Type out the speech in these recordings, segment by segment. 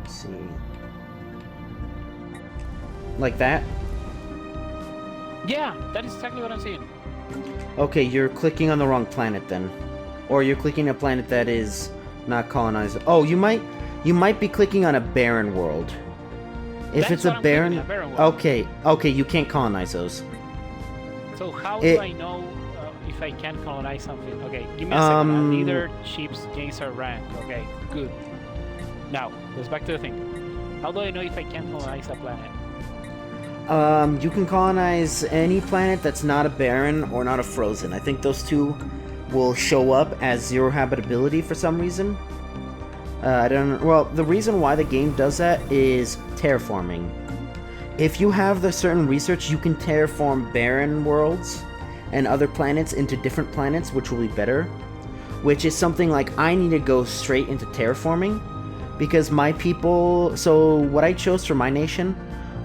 Let's see. Like that? Yeah, that is exactly what I'm saying. Okay, you're clicking on the wrong planet then. Or you're clicking a planet that is not colonized. Oh, you might be clicking on a barren world. If it's a barren world. Okay, you can't colonize those. So how do I know if I can colonize something? Okay, give me a second. Leader, ships, gains our rank. Okay, good. Now, let's back to the thing. How do I know if I can colonize a planet? You can colonize any planet that's not a barren or not a frozen. I think those two will show up as zero habitability for some reason. I don't know. Well, the reason why the game does that is terraforming. If you have the certain research, you can terraform barren worlds and other planets into different planets, which will be better. Which is something like I need to go straight into terraforming because my people. So what I chose for my nation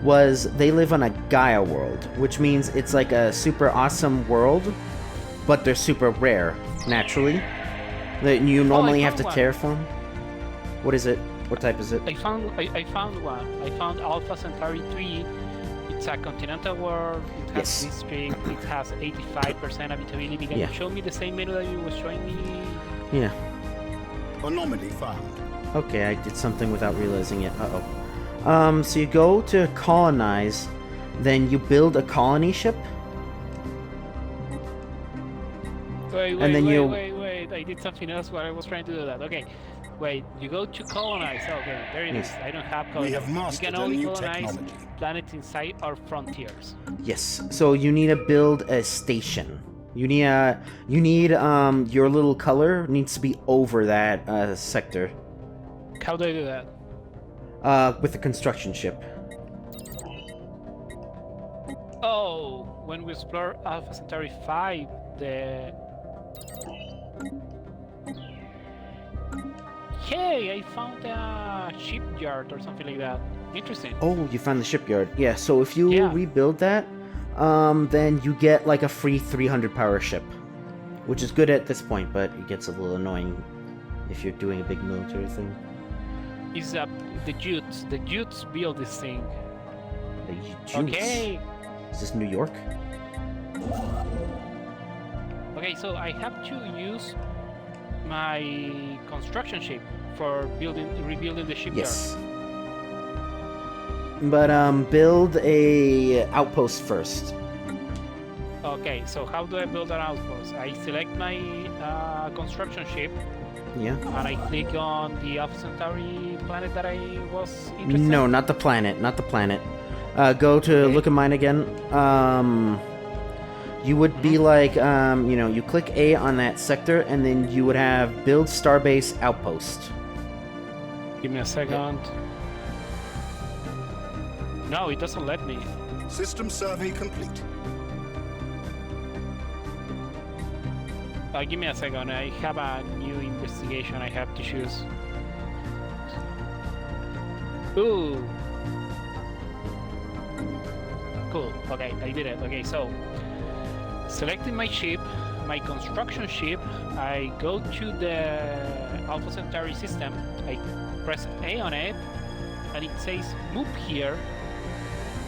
was they live on a Gaia world, which means it's like a super awesome world, but they're super rare, naturally. That you normally have to terraform. What is it? What type is it? I found one. I found Alpha Centauri 3. It's a continental world. It has district. It has 85% habitability. Can you show me the same menu that you were showing me? Yeah. Anomaly found. Okay, I did something without realizing it. Uh-oh. So you go to colonize, then you build a colony ship. Wait, I did something else while I was trying to do that. Okay. Wait, you go to colonize. Okay, there it is. I don't have colonize. We have mastered a new technology. Planets inside our frontiers. Yes. So you need to build a station. You need your little color needs to be over that sector. How do I do that? With a construction ship. Oh, when we explore Alpha Centauri 5, Hey, I found a shipyard or something like that. Interesting. Oh, you found the shipyard. Yeah, so if you rebuild that, then you get like a free 300 power ship. Which is good at this point, but it gets a little annoying if you're doing a big military thing. Is the Jutes. The Jutes build this thing. The Jutes? Okay. Is this New York? Okay, so I have to use my construction ship for rebuilding the shipyard. Yes. But build a outpost first. Okay, so how do I build an outpost? I select my construction ship. Yeah. And I click on the Alpha Centauri planet that I was interested in. No, not the planet. Not the planet. Go to look at mine again. You would be like, you click A on that sector, and then you would have build starbase outpost. Give me a second. No, it doesn't let me. System survey complete. Give me a second. I have a new investigation I have to choose. Ooh. Cool. Okay, I did it. Okay, so selecting my ship, my construction ship, I go to the Alpha Centauri system, I press A on it, and it says move here.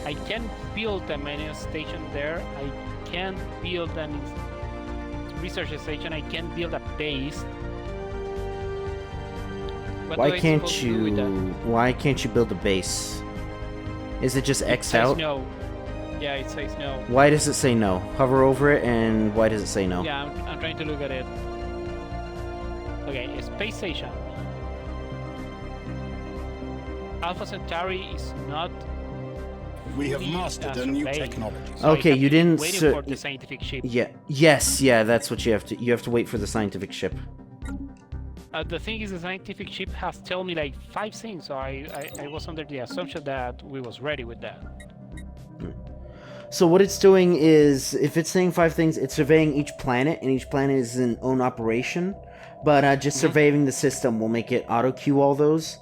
I can build a main station there, I can build a research station, I can build a base. Why can't you build a base? Is it just X out? No. Yeah, it says no. Why does it say no? Hover over it, and why does it say no? Yeah, I'm trying to look at it. Okay, space station. Alpha Centauri is not. We have mastered a new technology. So okay, you didn't. Waiting for the scientific ship. Yeah. Yes. Yeah. That's what you have to. You have to wait for the scientific ship. The thing is, the scientific ship has told me like 5 things, so I was under the assumption that we was ready with that. So what it's doing is, if it's saying 5 things, it's surveying each planet, and each planet is in own operation. But just surveying the system will make it auto-queue all those.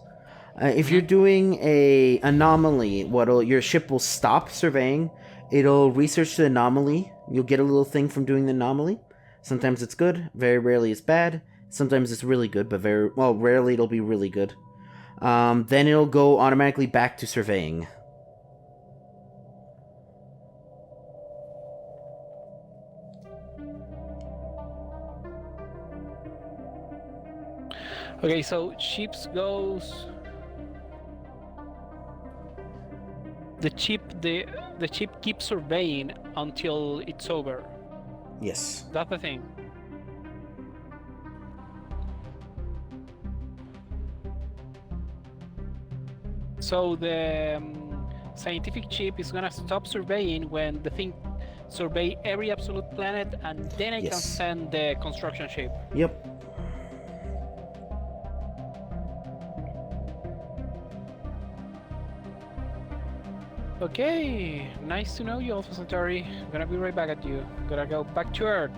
If you're doing a anomaly, your ship will stop surveying. It'll research the anomaly. You'll get a little thing from doing the anomaly. Sometimes it's good. Very rarely it's bad. Sometimes it's really good, but rarely it'll be really good. then it'll go automatically back to surveying. Okay, so ships goes. The chip keeps surveying until it's over. Yes. That's the thing. So the scientific chip is gonna stop surveying when the thing survey every absolute planet, and then I can send the construction ship. Yep. Okay, nice to know you, Alpha Centauri. Gonna be right back at you. Gotta go back to Earth.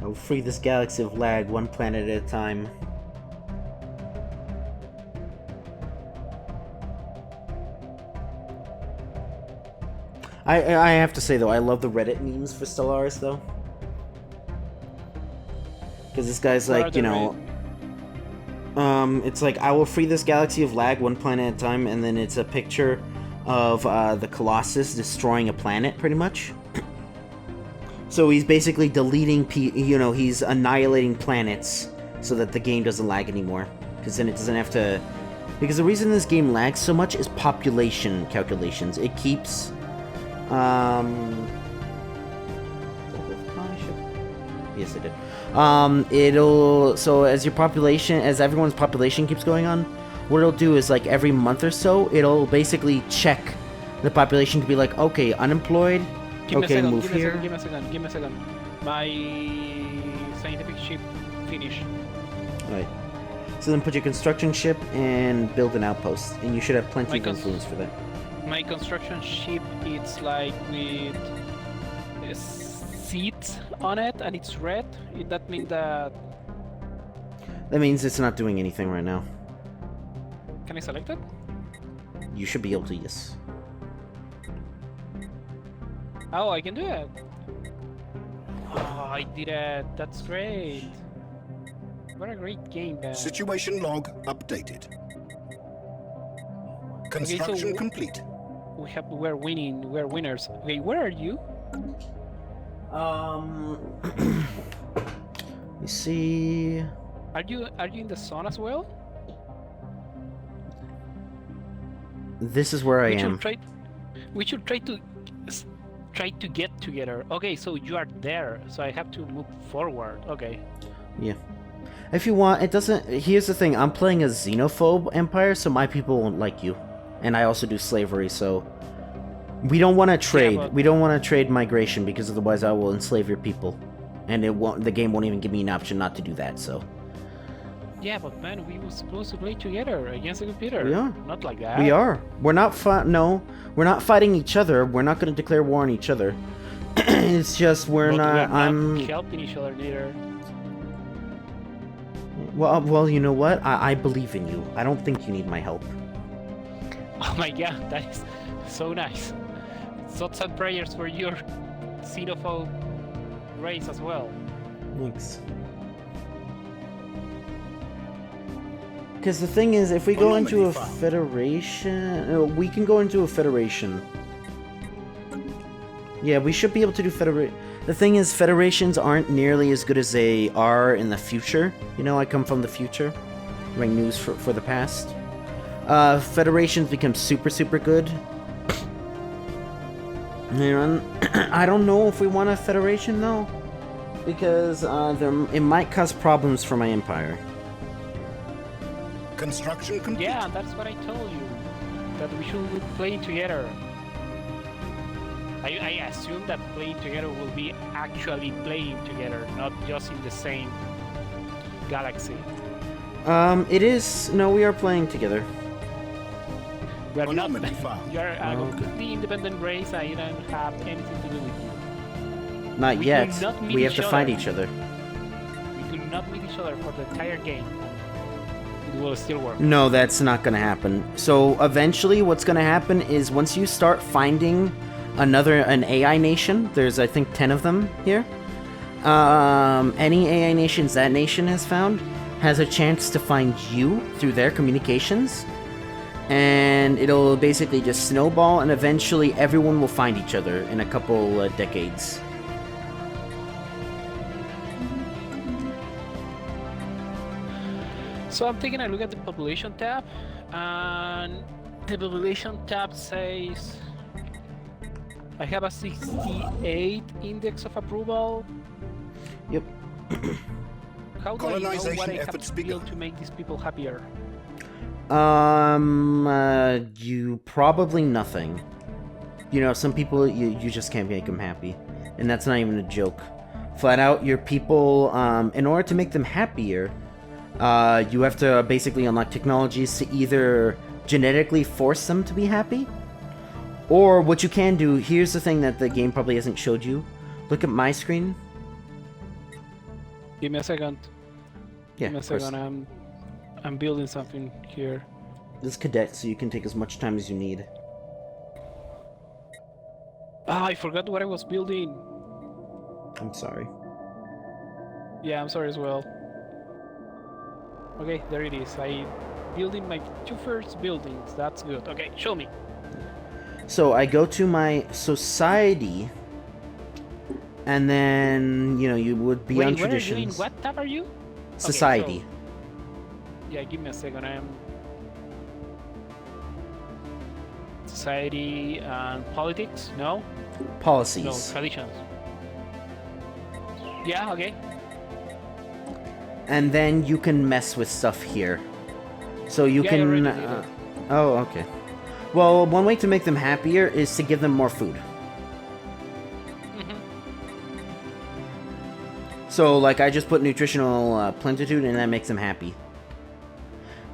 I'll free this galaxy of lag one planet at a time. I have to say though, I love the Reddit memes for Stellaris though. Because this guy's like, you know, it's like, I will free this galaxy of lag one planet at a time, and then it's a picture of the Colossus destroying a planet, pretty much. So he's basically deleting, he's annihilating planets so that the game doesn't lag anymore. Because then it doesn't have to... Because the reason this game lags so much is population calculations. It keeps... Yes, it did. It'll... So as your population... As everyone's population keeps going on, what it'll do is, like, every month or so, it'll basically check the population to be like, okay, unemployed... Give me a second. My scientific ship finished. Right. So then put your construction ship and build an outpost, and you should have plenty of influence for that. My construction ship, it's like with seats on it, and it's red. That means that... That means it's not doing anything right now. Can I select it? You should be able to, yes. Oh, I can do it. Oh, I did it. That's great. What a great game, man. Situation log updated. Construction complete. We're winning. We're winners. Okay, where are you? You see. Are you in the sun as well? This is where I am. We should try to get together. Okay, so you are there, so I have to move forward. Okay. Yeah. If you want, it doesn't... Here's the thing, I'm playing a xenophobe empire, so my people won't like you. And I also do slavery, so... We don't want to trade. Yeah, we don't want to trade migration, because otherwise I will enslave your people. And the game won't even give me an option not to do that, so... Yeah, but man, we were supposed to play together against the computer. We are. Not like that. We are. We're not we're not fighting each other. We're not going to declare war on each other. It's just we're not helping each other neither. Well, you know what? I believe in you. I don't think you need my help. Oh my god, that is so nice. Thoughts and prayers for your xenophobe race as well. Thanks. Because the thing is, if we go into a federation... we can go into a federation. Yeah, we should be able to do federation. The thing is, federations aren't nearly as good as they are in the future. You know, I come from the future. Bring news for the past. Federations become super, super good. And I don't know if we want a federation, though. Because it might cause problems for my empire. Construction complete. Yeah, that's what I told you. That we should play together. I assume that playing together will be actually playing together, not just in the same galaxy. It is... No, we are playing together. We are not... You are a completely independent race, I don't have anything to do with you. Not yet. We have to fight each other. We do not meet each other for the entire game. it will still work. No, that's not going to happen. So eventually what's going to happen is once you start finding an AI nation, there's I think 10 of them here. Any AI nations that nation has found has a chance to find you through their communications. And it'll basically just snowball, and eventually everyone will find each other in a couple decades. So I'm taking a look at the population tab, and the population tab says I have a 68 index of approval. Yep. How do I know what I have to build to make these people happier? You probably nothing. You know, some people, you just can't make them happy. And that's not even a joke. Flat out, your people, in order to make them happier, you have to basically unlock technologies to either genetically force them to be happy, or what you can do, here's the thing that the game probably hasn't showed you. Look at my screen. Give me a second. Yeah, Give me a second, I'm building something here. This is cadet, so you can take as much time as you need. Ah, I forgot what I was building. I'm sorry. Yeah, I'm sorry as well. Okay, there it is. I'm building my 2 first buildings. That's good. Okay, show me. So I go to my society, and then, you know, you would be on traditions. Wait, what tab are you? Society. Okay, so, yeah, give me a second. I am society and politics. No. Policies. No, traditions. Yeah. Okay. And then you can mess with stuff here. So you can. Oh, okay. Well, one way to make them happier is to give them more food. So, like, I just put nutritional plentitude, and that makes them happy.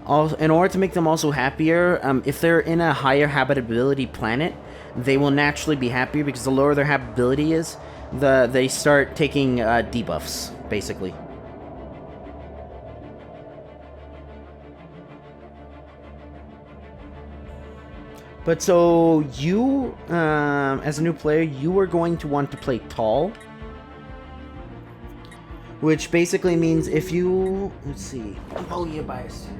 Also, in order to make them also happier, if they're in a higher habitability planet, they will naturally be happier because the lower their habitability is, they start taking debuffs, basically. But so, you, as a new player, you are going to want to play tall. Which basically means if you... Let's see. Oh, you're biased here.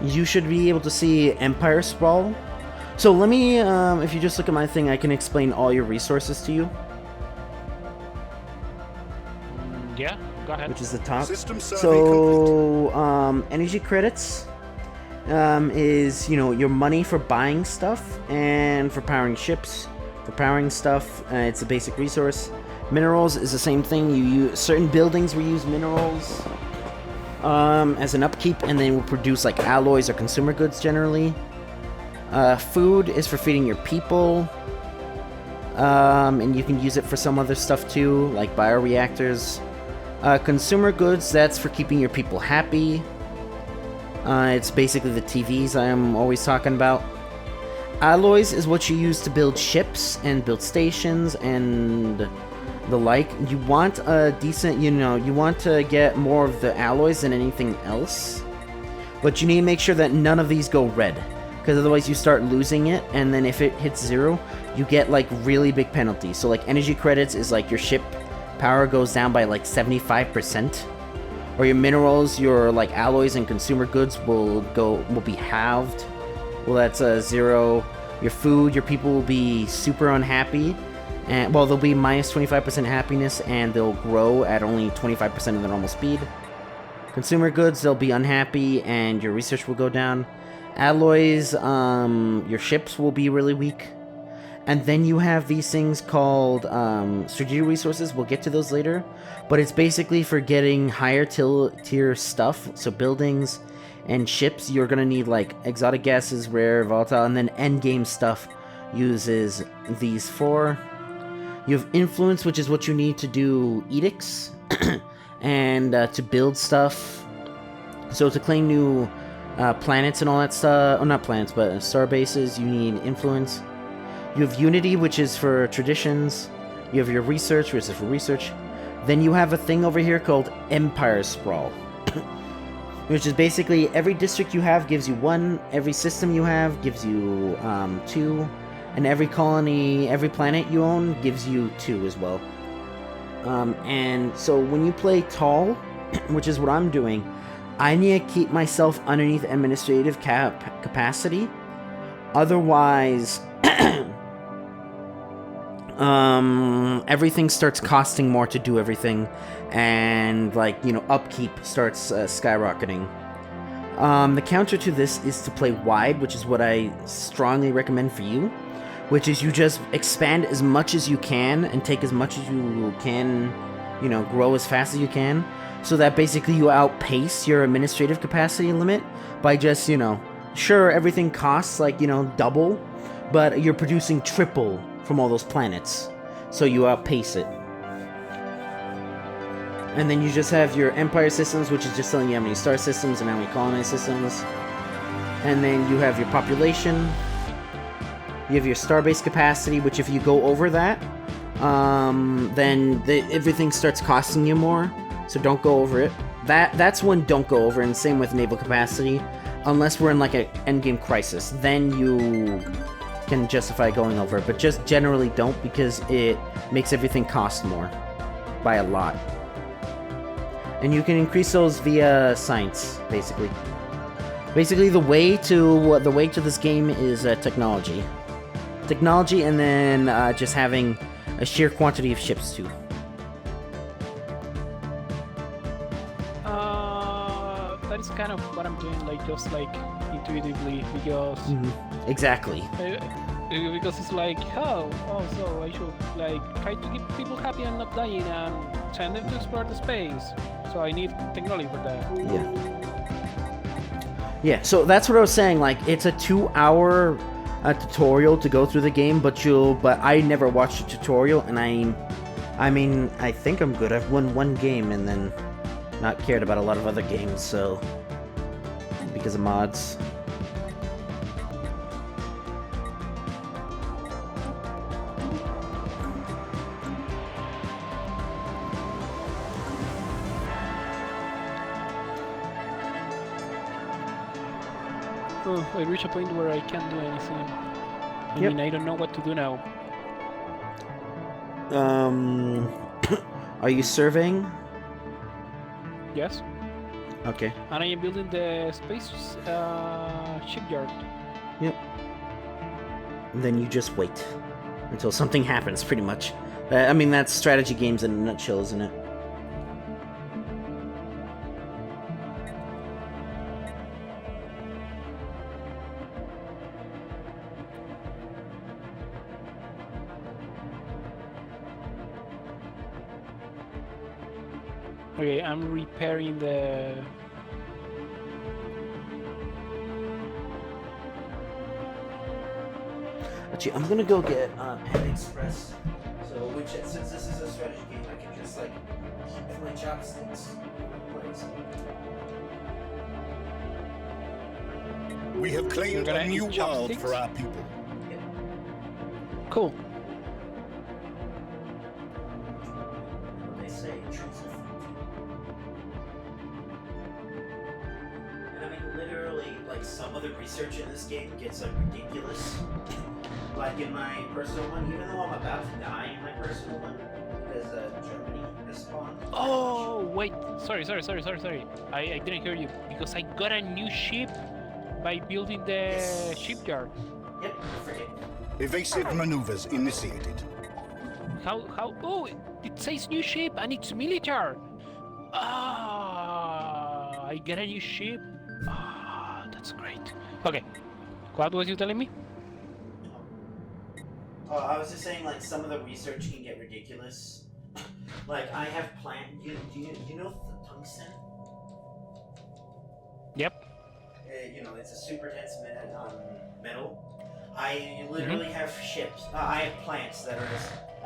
You should be able to see Empire Sprawl. So let me, if you just look at my thing, I can explain all your resources to you. Yeah, go ahead. Which is the top. So, energy credits is, you know, your money for buying stuff and for powering ships. For powering stuff, it's a basic resource. Minerals is the same thing. You use certain buildings will use minerals as an upkeep, and then will produce like alloys or consumer goods generally. Food is for feeding your people, and you can use it for some other stuff too, like bioreactors. Consumer goods, that's for keeping your people happy. It's basically the TVs I am always talking about. Alloys is what you use to build ships and build stations and the like. You want a decent, you know, you want to get more of the alloys than anything else. But you need to make sure that none of these go red, because otherwise you start losing it, and then if it hits 0, you get like really big penalties. So like energy credits is like your ship power goes down by like 75%. Or your minerals, your like alloys and consumer goods will be halved. Well, that's 0. Your food, your people will be super unhappy, and well, they'll be minus 25% happiness, and they'll grow at only 25% of their normal speed. Consumer goods, they'll be unhappy, and your research will go down. Alloys, your ships will be really weak. And then you have these things called strategic resources. We'll get to those later. But it's basically for getting higher tier stuff. So buildings and ships, you're going to need like exotic gases, rare, volatile, and then endgame stuff uses these 4. You have influence, which is what you need to do edicts and to build stuff. So to claim new planets and all that stuff, oh, not planets, but star bases, you need influence. You have unity, which is for traditions. You have your research, which is for research. Then you have a thing over here called Empire Sprawl, which is basically every district you have gives you 1, every system you have gives you 2, and every colony, every planet you own gives you 2 as well. And so when you play tall, which is what I'm doing, I need to keep myself underneath administrative capacity. Otherwise, everything starts costing more to do everything, and upkeep starts skyrocketing. The counter to this is to play wide, which is what I strongly recommend for you, which is you just expand as much as you can and take as much as you can, grow as fast as you can, so that basically you outpace your administrative capacity limit by just, sure, everything costs double, but you're producing triple from all those planets, so you outpace it. And then you just have your empire systems, which is just telling you how many star systems and how many colony systems. And then you have your population. You have your starbase capacity, which if you go over that, then everything starts costing you more. So don't go over it. That's one don't go over, and same with naval capacity. Unless we're in like an endgame crisis, then you can justify going over it. But just generally don't, because it makes everything cost more by a lot. And you can increase those via science, basically. Basically, the way to this game is technology. Technology, and then just having a sheer quantity of ships too. That is kind of what I'm doing, just intuitively, because exactly. Because it's so I should try to keep people happy and not dying, and send them to explore the space. So I need technology for that. Yeah, so that's what I was saying, it's a 2-hour tutorial to go through the game, but I never watched a tutorial, and I think I'm good. I've won 1 game and then not cared about a lot of other games, so because of mods. Oh, I reach a point where I can't do anything. I mean, I don't know what to do now. Are you surveying? Yes. Okay. And I am building the space shipyard. Yep. And then you just wait until something happens, pretty much. That's strategy games in a nutshell, isn't it? Okay, I'm repairing the... Actually, I'm gonna go get Pen Express. So, since this is a strategy game, I can just keep my chopsticks in place. We have claimed a new world for our people. Yep. Cool. They say choose a literally, some of the research in this game gets ridiculous. In my personal one, even though I'm about to die in my personal one, because Germany has spawned. Oh, wait. Sorry. I didn't hear you, because I got a new ship by building the shipyard. Yep, forget. Evasive maneuvers initiated. How? Oh, it says new ship and it's military. I get a new ship. That's great. Okay, what was you telling me? I was just saying, some of the research can get ridiculous. I have you know the tungsten? Yep. It's a super dense metal. I literally have ships. I have plants that are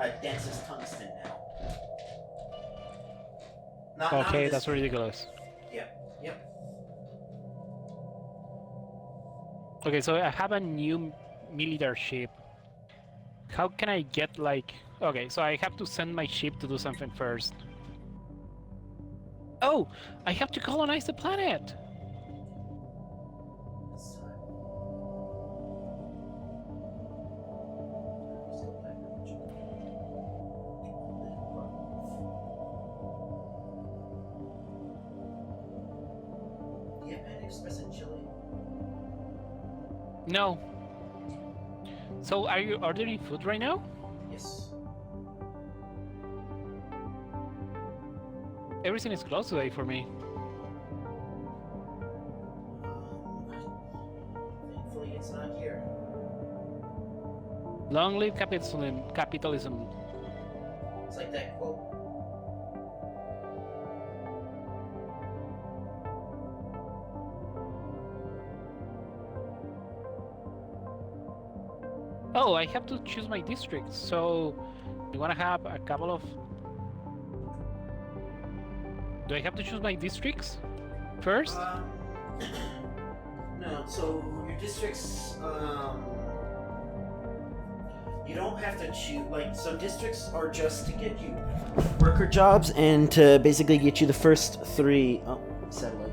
as dense as tungsten now. Okay, that's ridiculous. Yep. Okay, so I have a new military ship. How can I get like... Okay, so I have to send my ship to do something first. Oh! I have to colonize the planet! No. So are you ordering food right now? Yes. Everything is closed today for me. Thankfully, it's not here. Long live capitalism. It's like that quote. Oh, I have to choose my district, so you wanna have a couple of... Do I have to choose my districts first? No, so your districts, you don't have to choose, so districts are just to get you worker jobs and to basically get you the first 3, satellite.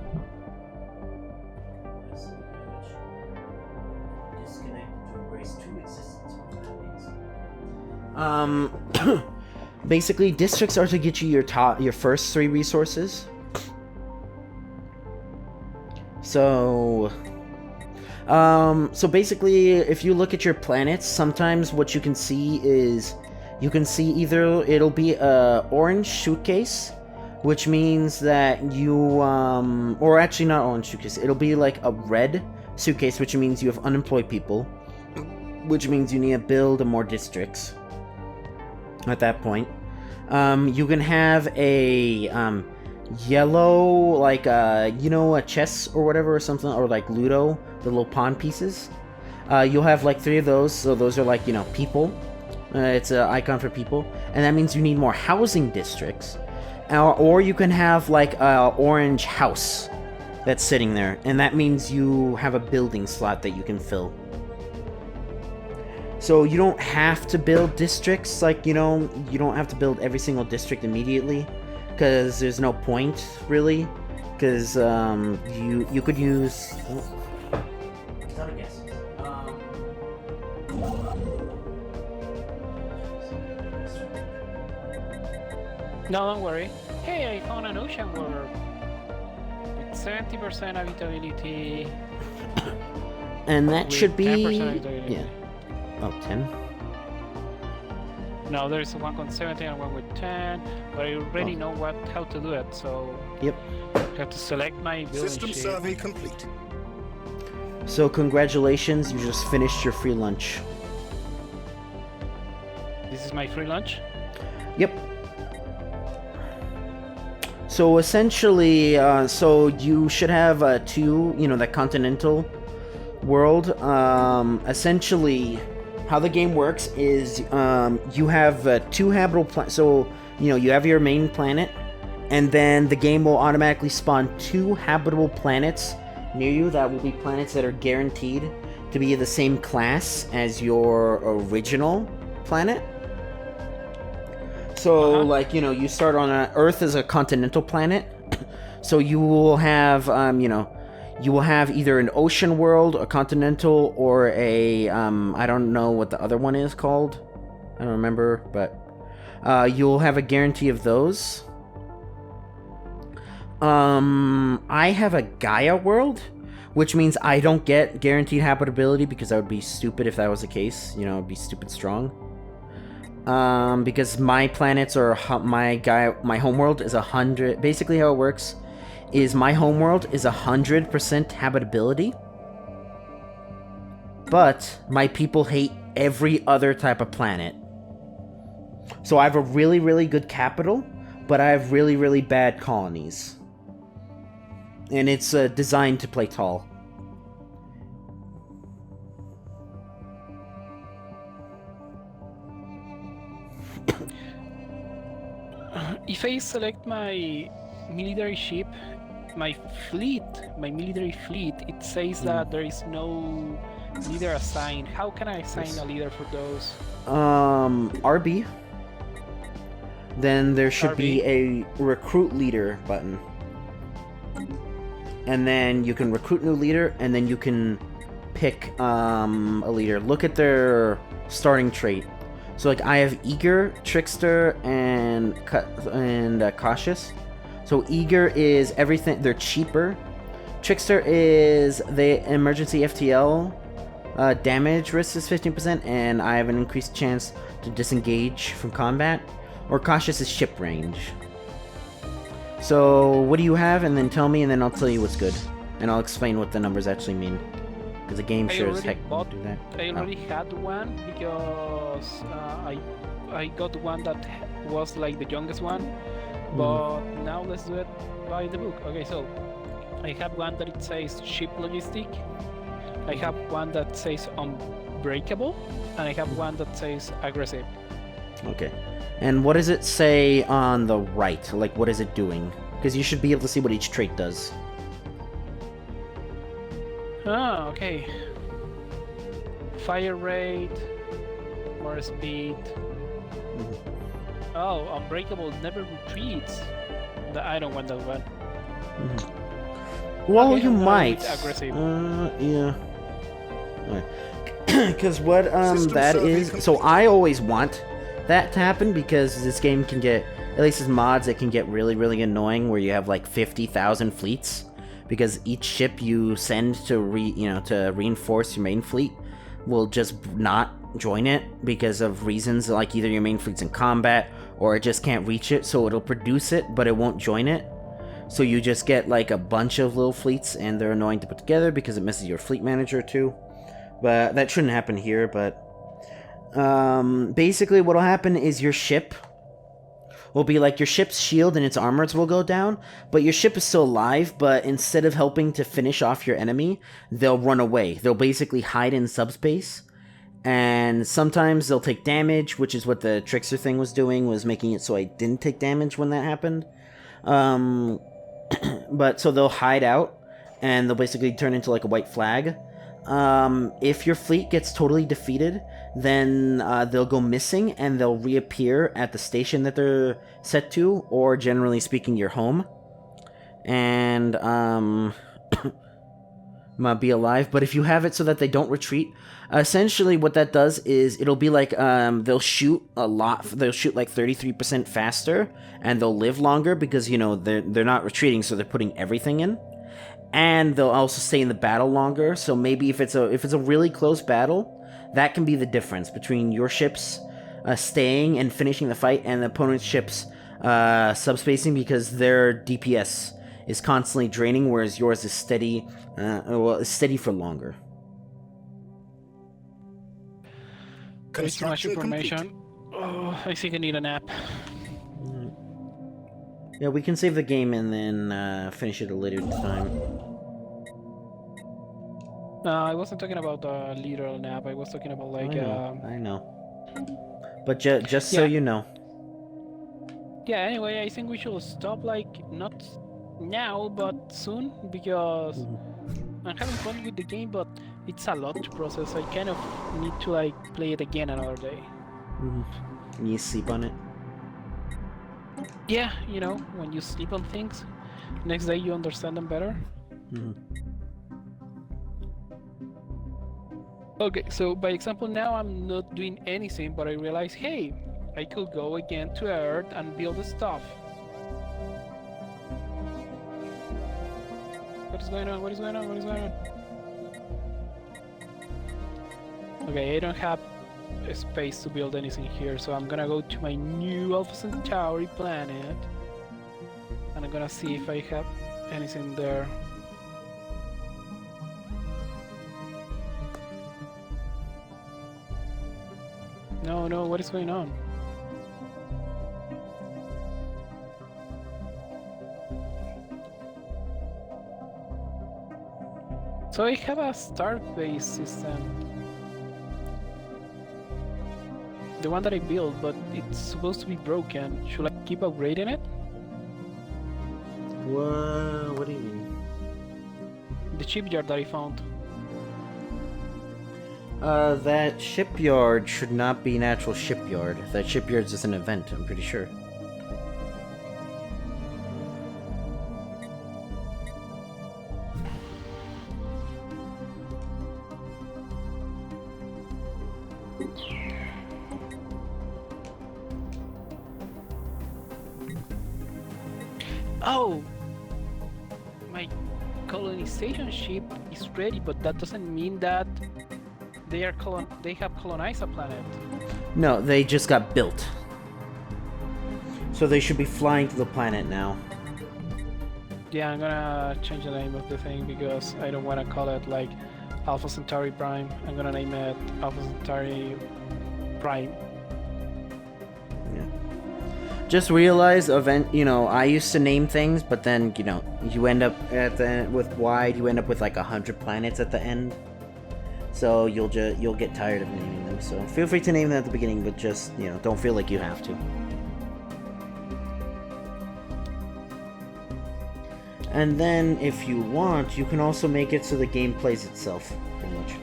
Basically, districts are to get you your first 3 resources. So basically, if you look at your planets, sometimes what you can see is you can see either it'll be a orange suitcase, which means that you or actually not orange suitcase, it'll be like a red suitcase, which means you have unemployed people, which means you need to build more districts. At that point, you can have a yellow, like a chess or whatever or something, or like Ludo, the little pawn pieces. You'll have like 3 of those, so those are like people. It's an icon for people, and that means you need more housing districts. Or you can have like a orange house that's sitting there, and that means you have a building slot that you can fill. So you don't have to build districts, you don't have to build every single district immediately, because there's no point, really, because you could use... Not a guess. No, don't worry. Hey, I found an ocean world with 70% habitability. And that should be... 10% habitability. Yeah. Oh, 10? No, there's one with 70 and one with 10, but I already know how to do it, so... Yep. I have to select my building System shape. survey complete. So congratulations, you just finished your free lunch. This is my free lunch? Yep. So essentially, so you should have 2, that continental world. Essentially, how the game works is you have 2 habitable planets. So, you have your main planet, and then the game will automatically spawn 2 habitable planets near you that will be planets that are guaranteed to be the same class as your original planet. So, you start on Earth as a continental planet. So you will have, you will have either an ocean world, a continental, or a, I don't know what the other one is called. I don't remember, but you'll have a guarantee of those. I have a Gaia world, which means I don't get guaranteed habitability because that would be stupid if that was the case. It'd be stupid strong. Because my planets are my homeworld is 100. Basically, how it works is my homeworld is 100% habitability, but my people hate every other type of planet. So I have a really, really good capital, but I have really, really bad colonies, and it's designed to play tall. If I select my military ship, my military fleet, it says that there is no Leader assign. How can I assign a leader for those? RB. Then there should be RB. a recruit leader button. And then you can recruit new leader, and then you can pick a leader. Look at their starting trait. So like I have eager, trickster, and cautious. So eager is everything. They're cheaper. Trickster is the emergency FTL. Damage risk is 15%, and I have an increased chance to disengage from combat. Or cautious is ship range. So what do you have? And then tell me, and then I'll tell you what's good. And I'll explain what the numbers actually mean. Because the game sure as heck won't do that. I already had one because I got one that was like the youngest one. But now let's do it by the book. Okay, so I have one that it says ship logistic. I have one that says unbreakable, and I have one that says aggressive. Okay. And what does it say on the right? Like, what is it doing? Because you should be able to see what each trait does. Ah, okay. Fire rate, more speed. Oh, unbreakable never retreats. I don't want that one. Well, okay, you might. Aggressive. Yeah. Because what that is. So I always want that to happen because this game can get, at least as mods, it can get really, really annoying where you have like 50,000 fleets because each ship you send to reinforce your main fleet will just not join it because of reasons like either your main fleet's in combat or it just can't reach it, so it'll produce it but it won't join it. So you just get like a bunch of little fleets and they're annoying to put together because it messes your fleet manager too. But that shouldn't happen here, but basically what'll happen is your ship will be like your ship's shield and its armors will go down, but your ship is still alive, but instead of helping to finish off your enemy, they'll run away. They'll basically hide in subspace, and sometimes they'll take damage, which is what the Trickster thing was doing, was making it so I didn't take damage when that happened. But so they'll hide out, and they'll basically turn into like a white flag. If your fleet gets totally defeated, then they'll go missing and they'll reappear at the station that they're set to, or generally speaking, your home. And might be alive. But if you have it so that they don't retreat, essentially what that does is it'll be like they'll shoot a lot. They'll shoot like 33% faster, and they'll live longer because they're not retreating, so they're putting everything in. And they'll also stay in the battle longer. So maybe if it's a really close battle, that can be the difference between your ships staying and finishing the fight and the opponent's ships subspacing because their DPS is constantly draining, whereas yours is steady. It's steady for longer. Thanks so much information. Oh, I think I need a nap. Yeah, we can save the game and then finish it at a later time. I wasn't talking about the literal nap. I was talking about like. I know. But just so you know. Yeah. Anyway, I think we should stop. Like not now, but soon because I'm having fun with the game, but it's a lot to process. I kind of need to like play it again another day. You sleep on it. Yeah, when you sleep on things, next day you understand them better. Okay, so by example now I'm not doing anything, but I realize, hey, I could go again to Earth and build the stuff. What is going on? What is going on? What is going on? Okay, I don't have space to build anything here, so I'm gonna go to my new Alpha Centauri planet and I'm gonna see if I have anything there. No, what is going on? So I have a star-based system. The one that I built, but it's supposed to be broken. Should I keep upgrading it? What do you mean? The shipyard that I found. That shipyard should not be an actual shipyard. That shipyard's just an event, I'm pretty sure. Oh! My colonization ship is ready, but that doesn't mean that they have colonized a planet. No, they just got built. So they should be flying to the planet now. Yeah, I'm gonna change the name of the thing because I don't want to call it like Alpha Centauri Prime. I'm gonna name it Alpha Centauri Prime. Yeah. Just realize, I used to name things, but then, you end up with wide, you end up with like 100 planets at the end. So you'll get tired of naming them. So feel free to name them at the beginning, but just, don't feel like you have to. And then, if you want, you can also make it so the game plays itself, pretty much.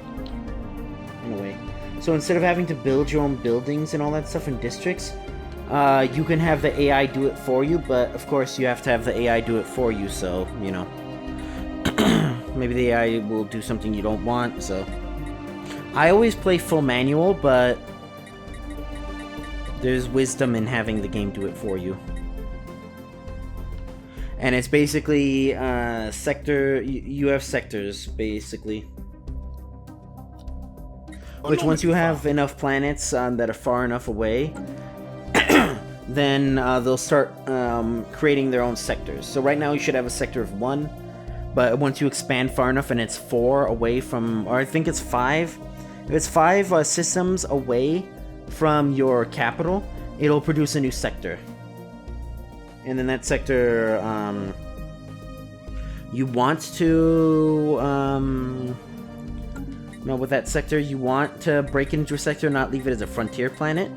In a way. So instead of having to build your own buildings and all that stuff in districts, you can have the AI do it for you, but of course you have to have the AI do it for you, so, maybe the AI will do something you don't want, so... I always play full manual, but there's wisdom in having the game do it for you. And it's basically you have sectors, basically. Which once you have enough planets that are far enough away, then they'll start creating their own sectors. So right now you should have a sector of 1, but once you expand far enough and it's 4 away from, or I think it's 5, if it's 5 systems away from your capital, it'll produce a new sector. And then that sector, you want to, with that sector, you want to break into a sector, not leave it as a frontier planet,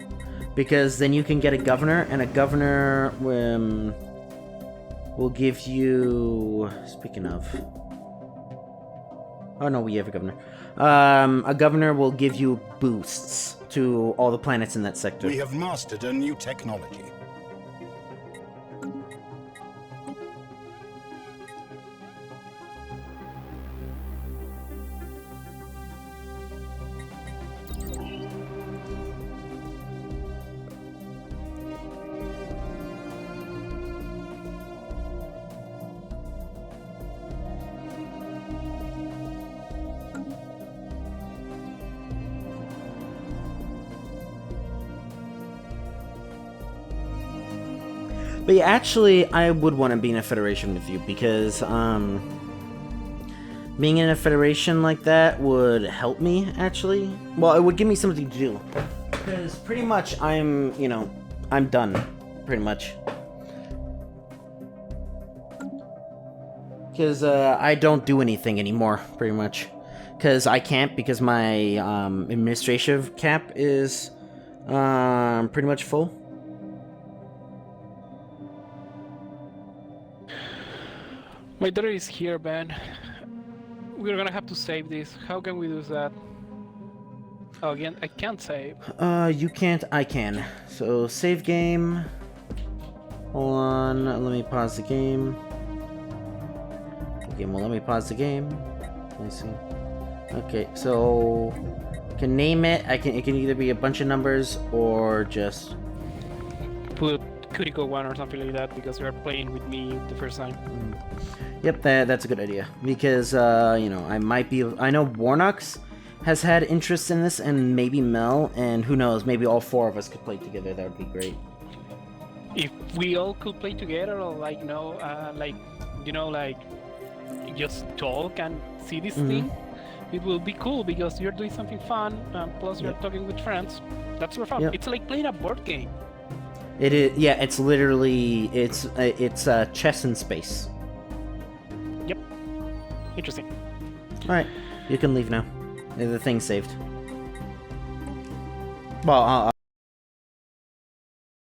because then you can get a governor, and a governor will give you, speaking of, oh no, we have a governor. A governor will give you boosts to all the planets in that sector. We have mastered a new technology. But yeah, actually, I would want to be in a federation with you, because being in a federation like that would help me, actually. Well, it would give me something to do. Because pretty much I'm done, pretty much. Because I don't do anything anymore, pretty much. Because I can't, because my administrative cap is pretty much full. My daughter is here, Ben. We're gonna have to save this. How can we do that? Oh, again, I can't save. You can't, I can. So, save game. Hold on, let me pause the game. Okay, well, let me pause the game. Let me see. Okay, so... I can name it. It can either be a bunch of numbers, or just... Put Cutiko 1 or something like that, because you're playing with me the first time. Yep, that's a good idea. Because, I know Warnox has had interest in this, and maybe Mel, and who knows, maybe all 4 of us could play together. That would be great. If we all could play together, or just talk and see this thing, it will be cool, because you're doing something fun, plus you're talking with friends. That's super fun. Yep. It's like playing a board game. It is, yeah, it's literally, it's chess in space. Yep. Interesting. Alright, you can leave now. The thing's saved. Well,